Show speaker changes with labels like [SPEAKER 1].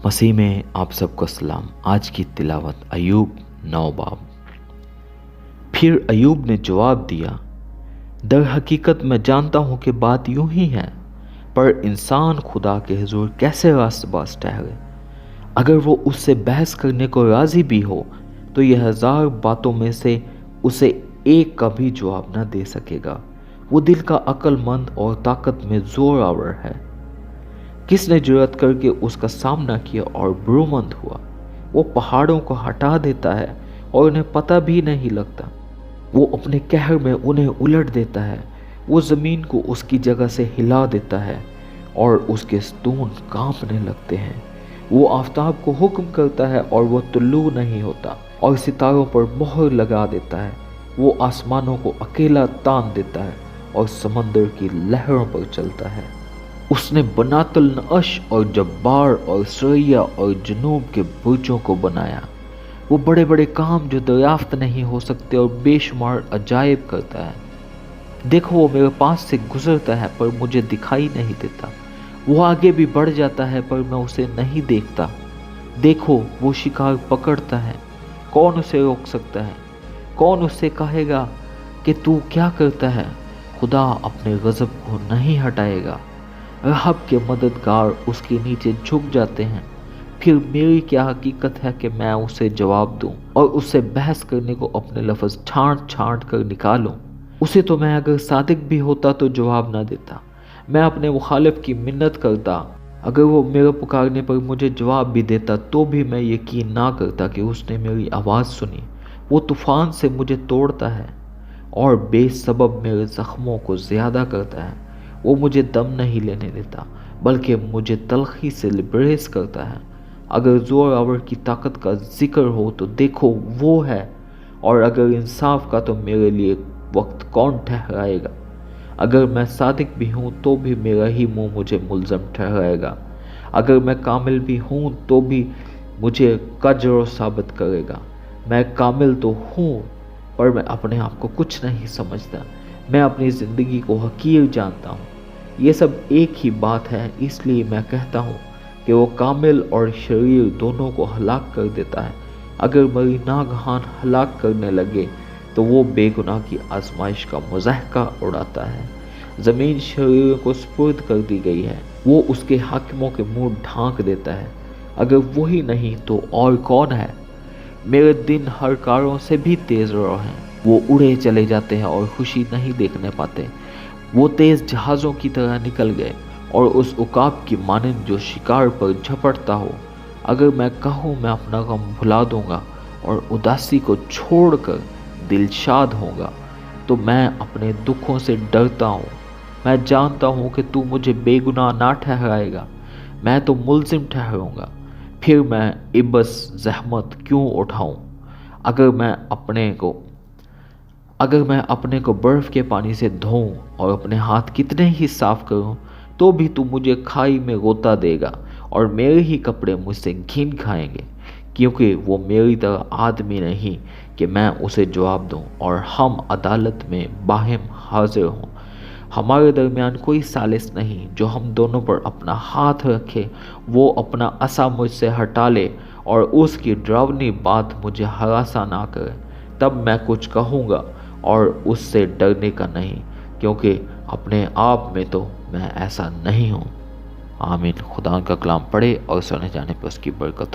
[SPEAKER 1] मसीह में आप सबको सलाम। आज की तिलावत अय्यूब 9 बाब। फिर अय्यूब ने जवाब दिया, दर हकीकत मैं जानता हूँ कि बात यूं ही है, पर इंसान खुदा के हुजूर कैसे रास्तबाज ठहरे। अगर वो उससे बहस करने को राजी भी हो तो यह 1000 बातों में से उसे एक का भी जवाब न दे सकेगा। वो दिल का अक्लमंद और ताकत में जोर आवर है। किसने जुर्रत करके उसका सामना किया और ब्रूमंद हुआ। वो पहाड़ों को हटा देता है और उन्हें पता भी नहीं लगता। वो अपने कहर में उन्हें उलट देता है। वो ज़मीन को उसकी जगह से हिला देता है और उसके स्तून कांपने लगते हैं। वो आफताब को हुक्म करता है और वो तुल्लू नहीं होता, और सितारों पर मोहर लगा देता है। वो आसमानों को अकेला तान देता है और समंदर की लहरों पर चलता है। उसने बनातुल नअश और जब्बार और सरैया और जनूब के बुर्जों को बनाया। वो बड़े बड़े काम जो दरियाफ्त नहीं हो सकते और बेशुमार अजायब करता है। देखो, वो मेरे पास से गुजरता है पर मुझे दिखाई नहीं देता। वो आगे भी बढ़ जाता है पर मैं उसे नहीं देखता। देखो, वो शिकार पकड़ता है, कौन उसे रोक सकता है? कौन उससे कहेगा कि तू क्या करता है? खुदा अपने गज़ब को नहीं हटाएगा। रहब के मददगार उसके नीचे झुक जाते हैं। फिर मेरी क्या हकीकत है कि मैं उसे जवाब दूं और उससे बहस करने को अपने लफ्ज़ छांट छांट कर निकालूं। उसे तो मैं अगर सादिक भी होता तो जवाब ना देता। मैं अपने मुखालिफ की मिन्नत करता। अगर वो मेरे पुकारने पर मुझे जवाब भी देता तो भी मैं यकीन ना करता कि उसने मेरी आवाज़ सुनी। वो तूफ़ान से मुझे तोड़ता है और बेसबब मेरे ज़ख्मों को ज़्यादा करता है। वो मुझे दम नहीं लेने देता, बल्कि मुझे तलखी से लिबरेज करता है। अगर जोर आवर की ताकत का जिक्र हो तो देखो वो है, और अगर इंसाफ का तो मेरे लिए वक्त कौन ठहराएगा। अगर मैं सादिक भी हूँ तो भी मेरा ही मुंह मुझे मुल्ज़म ठहराएगा। अगर मैं कामिल भी हूँ तो भी मुझे कजर साबित करेगा। मैं कामिल तो हूँ पर मैं अपने आप को कुछ नहीं समझता। मैं अपनी ज़िंदगी को हकीर जानता हूँ। ये सब एक ही बात है, इसलिए मैं कहता हूँ कि वो कामिल और शरीर दोनों को हलाक कर देता है। अगर मरी नागहान हलाक करने लगे तो वो बेगुनाह की आजमाइश का मुज़ाहका उड़ाता है। ज़मीन शरीर को सुपुर्द कर दी गई है। वो उसके हाकिमों के मुंह ढांक देता है। अगर वही नहीं तो और कौन है? मेरे दिन हर कारों से भी तेज़ रो हैं। वो उड़े चले जाते हैं और खुशी नहीं देखने पाते। वो तेज़ जहाज़ों की तरह निकल गए और उस उकाब की मानंद जो शिकार पर झपटता हो। अगर मैं कहूँ मैं अपना गम भुला दूंगा और उदासी को छोड़कर दिलशाद होगा, तो मैं अपने दुखों से डरता हूँ। मैं जानता हूँ कि तू मुझे बेगुनाह ना ठहराएगा। मैं तो मुल्ज़िम ठहरूंगा। फिर मैं इबस ज़हमत क्यों उठाऊँ? अगर मैं अपने को बर्फ़ के पानी से धोऊं और अपने हाथ कितने ही साफ करूं, तो भी तू मुझे खाई में गोता देगा और मेरे ही कपड़े मुझसे घिन खाएंगे, क्योंकि वो मेरी तरह आदमी नहीं कि मैं उसे जवाब दूं और हम अदालत में बाहिम हाजिर हों। हमारे दरमियान कोई सालिस नहीं जो हम दोनों पर अपना हाथ रखे। वो अपना असा मुझसे हटा ले और उसकी डरावनी बात मुझे हरासा ना करे। तब मैं कुछ कहूँगा और उससे डरने का नहीं, क्योंकि अपने आप में तो मैं ऐसा नहीं हूँ। आमीन। खुदा का कलाम पढ़े और सुने जाने पर उसकी बरकत हो।